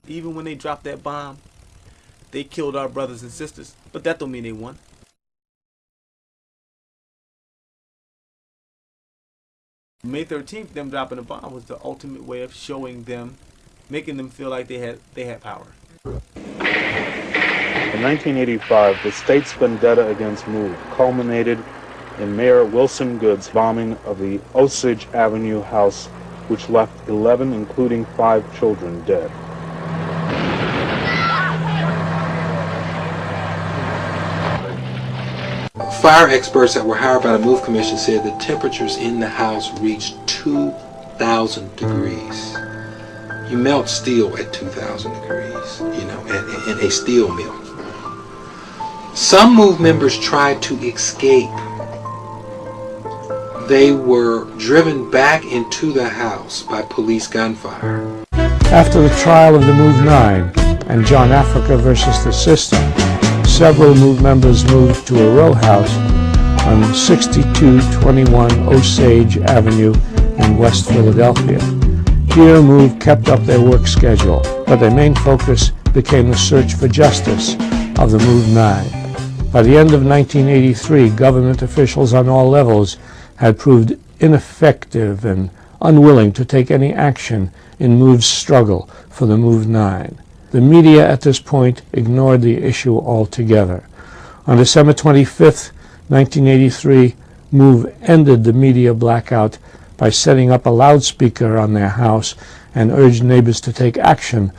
Even when they dropped that bomb, they killed our brothers and sisters. But that don't mean they won. May 13th, them dropping the bomb was the ultimate way of showing them, making them feel like they had power. In 1985, the state's vendetta against MOVE culminated in Mayor Wilson Good's bombing of the Osage Avenue house, which left 11, including 5 children, dead. Fire experts that were hired by the MOVE Commission said the temperatures in the house reached 2,000 degrees. You melt steel at 2,000 degrees, you know, in a steel mill. Some MOVE members tried to escape. They were driven back into the house by police gunfire. After the trial of the MOVE 9 and John África versus the system, several MOVE members moved to a row house on 6221 Osage Avenue in West Philadelphia. Here, MOVE kept up their work schedule, but their main focus became the search for justice of the MOVE 9. By the end of 1983, government officials on all levels had proved ineffective and unwilling to take any action in MOVE's struggle for the MOVE 9. The media at this point ignored the issue altogether. On December 25, 1983, MOVE ended the media blackout by setting up a loudspeaker on their house and urged neighbors to take action.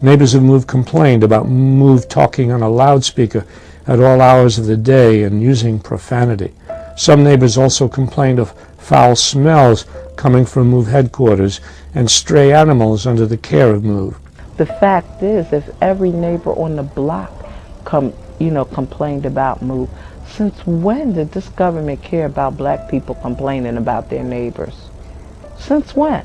Neighbors of MOVE complained about MOVE talking on a loudspeaker at all hours of the day and using profanity. Some neighbors also complained of foul smells coming from MOVE headquarters and stray animals under the care of MOVE. The fact is, if every neighbor on the block complained about MOVE, since when did this government care about black people complaining about their neighbors? Since when?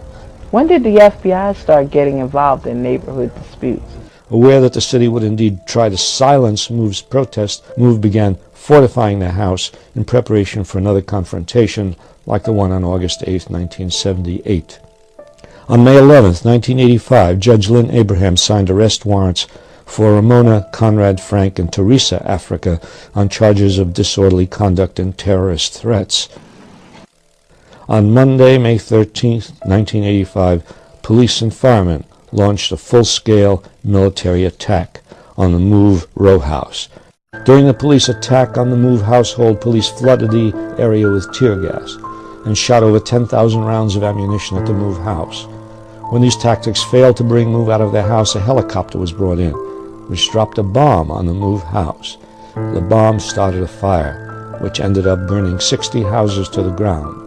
When did the FBI start getting involved in neighborhood disputes? Aware that the city would indeed try to silence MOVE's protest, MOVE began fortifying the house in preparation for another confrontation like the one on August 8, 1978. On May 11, 1985, Judge Lynn Abraham signed arrest warrants for Ramona, Conrad Frank, and Teresa África on charges of disorderly conduct and terrorist threats. On Monday, May 13, 1985, police and firemen launched a full-scale military attack on the MOVE row house. During the police attack on the MOVE household, police flooded the area with tear gas and shot over 10,000 rounds of ammunition at the MOVE house. When these tactics failed to bring MOVE out of their house, a helicopter was brought in, which dropped a bomb on the MOVE house. The bomb started a fire, which ended up burning 60 houses to the ground.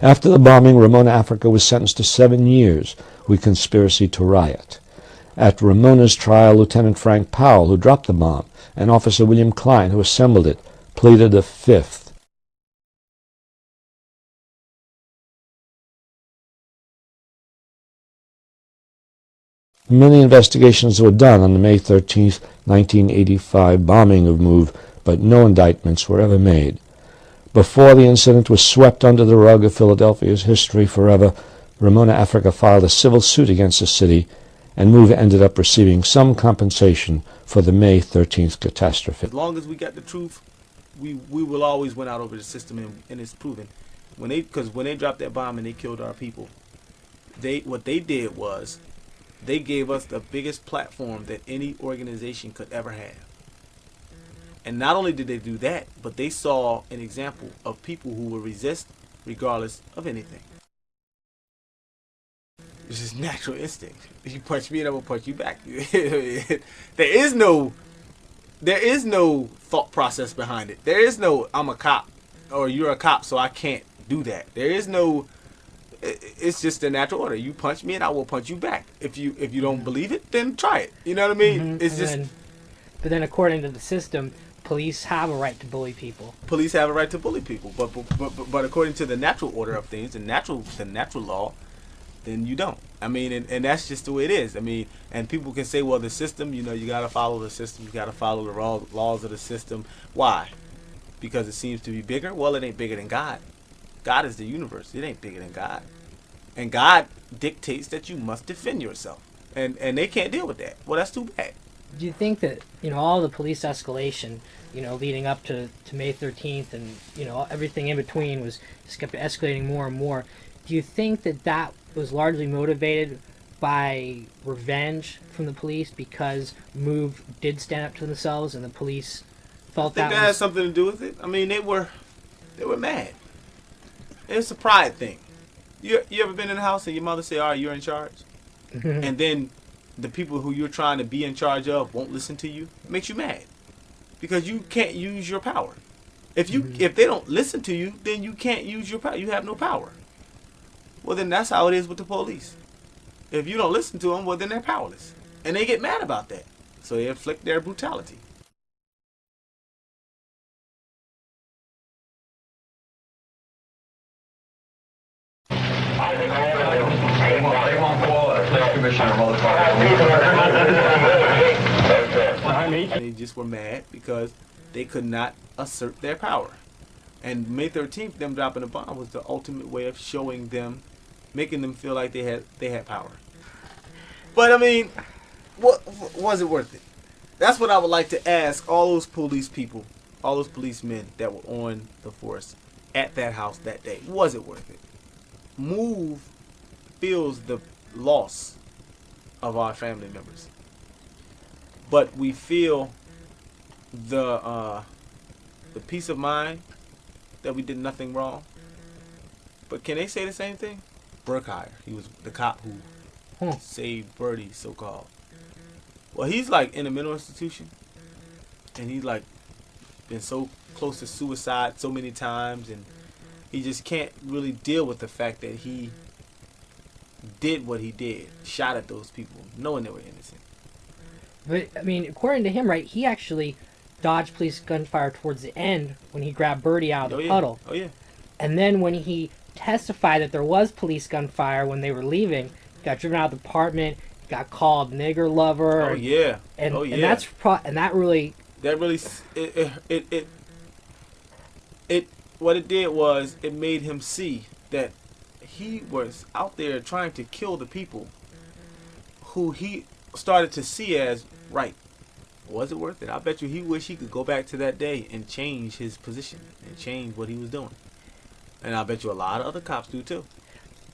After the bombing, Ramona África was sentenced to 7 years with conspiracy to riot. At Ramona's trial, Lieutenant Frank Powell, who dropped the bomb, and Officer William Klein, who assembled it, pleaded the fifth. Many investigations were done on the May 13, 1985 bombing of MOVE, but no indictments were ever made. Before the incident was swept under the rug of Philadelphia's history forever, Ramona África filed a civil suit against the city, and MOVE ended up receiving some compensation for the May 13th catastrophe. As long as we got the truth, we will always win out over the system, and it's proven. Because when they dropped that bomb and they killed our people, what they did was they gave us the biggest platform that any organization could ever have. And not only did they do that, but they saw an example of people who will resist regardless of anything. It's just natural instinct. If you punch me and I will punch you back. There is no thought process behind it. There is no I'm a cop or you're a cop so I can't do that. There is no, it's just a natural order. You punch me and I will punch you back. If you don't believe it, then try it. You know what I mean? Mm-hmm. It's just. But then according to the system, police have a right to bully people. Police have a right to bully people, but according to the natural order of things, the natural law, then you don't. I mean, and that's just the way it is. I mean, and people can say, well, the system, you got to follow the system. You got to follow the laws of the system. Why? Because it seems to be bigger? Well, it ain't bigger than God. God is the universe. It ain't bigger than God. And God dictates that you must defend yourself. and they can't deal with that. Well, that's too bad. Do you think that, all the police escalation, leading up to May 13th and, everything in between was just kept escalating more and more. Do you think that was largely motivated by revenge from the police because MOVE did stand up to themselves and the police felt that had something to do with it? I mean, they were mad. It's a pride thing. You ever been in a house and your mother say, all right, you're in charge? And then the people who you're trying to be in charge of won't listen to you? It makes you mad. Because you can't use your power. If they don't listen to you, then you can't use your power. You have no power. Well, then that's how it is with the police. If you don't listen to them, well, then they're powerless. And they get mad about that. So they inflict their brutality. They just were mad because they could not assert their power. And May 13th, them dropping a bomb was the ultimate way of showing them, making them feel like they had power. But I mean, what was it worth it? That's what I would like to ask all those police people, all those policemen that were on the force at that house that day. Was it worth it? MOVE feels the loss of our family members, but we feel the peace of mind that we did nothing wrong. But can they say the same thing? Burkheier, he was the cop who saved Birdie, so-called. Well, he's like in a mental institution, and he's like been so close to suicide so many times, and he just can't really deal with the fact that he did what he did, shot at those people, knowing they were innocent. But, I mean, according to him, right, he actually dodged police gunfire towards the end when he grabbed Birdie out of the puddle. Oh, yeah. And then when he testified that there was police gunfire when they were leaving, he got driven out of the apartment, got called nigger lover. Oh, yeah. And, oh, yeah. And that's that really... That really... What it did was it made him see that he was out there trying to kill the people who he started to see as right. Was it worth it? I bet you he wished he could go back to that day and change his position and change what he was doing. And I bet you a lot of other cops do too.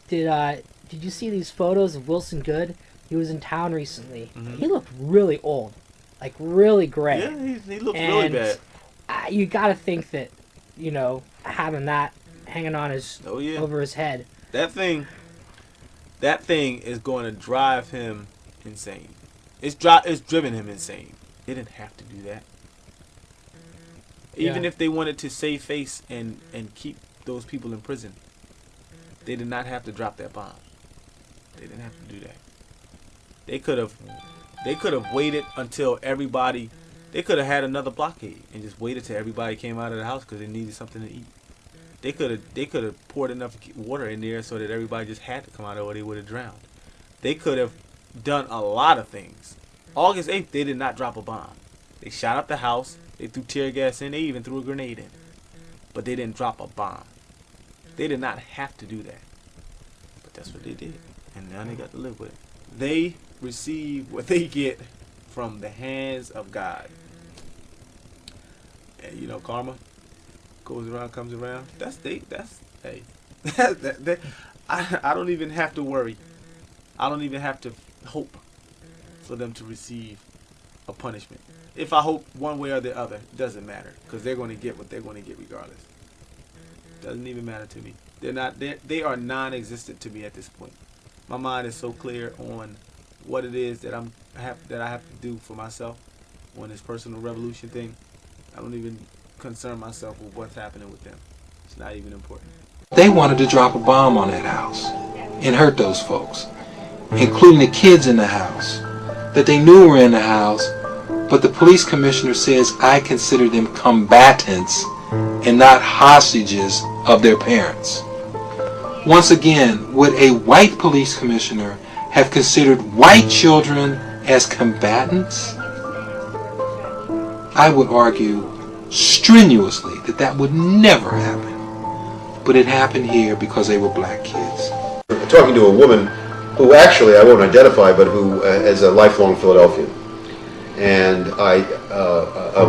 Did you see these photos of Wilson Good? He was in town recently. Mm-hmm. He looked really old, like really gray. Yeah, he looked really bad. You got to think that, having that hanging on his over his head. That thing is going to drive him insane. It's driven him insane. They didn't have to do that. Even if they wanted to save face and keep those people in prison, they did not have to drop that bomb. They didn't have to do that. They could have waited until everybody. They could have had another blockade and just waited till everybody came out of the house because they needed something to eat. They could have poured enough water in there so that everybody just had to come out or they would have drowned. They could have done a lot of things. August 8th, they did not drop a bomb. They shot up the house. They threw tear gas in. They even threw a grenade in. But they didn't drop a bomb. They did not have to do that. But that's what they did. And now they got to live with it. They receive what they get from the hands of God. And karma goes around, comes around. I don't even have to worry. I don't even have to hope for them to receive a punishment. If I hope one way or the other, it doesn't matter, because they're going to get what they're going to get regardless. Doesn't even matter to me. They are non-existent to me at this point. My mind is so clear on what it is that I have to do for myself on this personal revolution thing. I don't even concern myself with what's happening with them. It's not even important. They wanted to drop a bomb on that house and hurt those folks, including the kids in the house that they knew were in the house, but the police commissioner says, I consider them combatants and not hostages of their parents. Once again, would a white police commissioner have considered white children as combatants? I would argue strenuously that would never happen. But it happened here because they were black kids. Talking to a woman who actually I won't identify, but who is a lifelong Philadelphian. And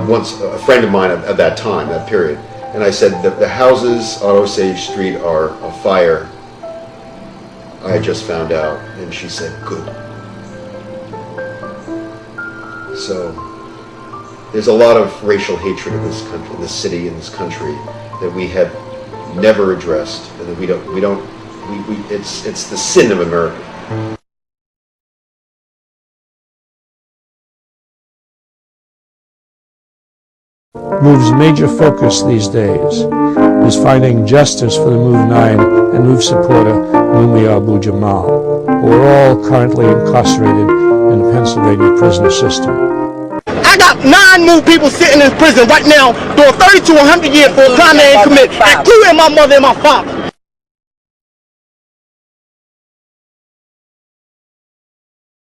once a friend of mine at that time, that period, and I said, the houses on Osage Street are afire. I had just found out, and she said, good. So there's a lot of racial hatred in this country, in this city, in this country, that we have never addressed, and that it's the sin of America. MOVE's major focus these days is finding justice for the MOVE 9 and MOVE supporter Mumia Abu-Jamal, who are all currently incarcerated in the Pennsylvania prison system. I got 9 MOVE people sitting in prison right now doing 30 to 100 years for a crime they ain't committed, including my mother and my father.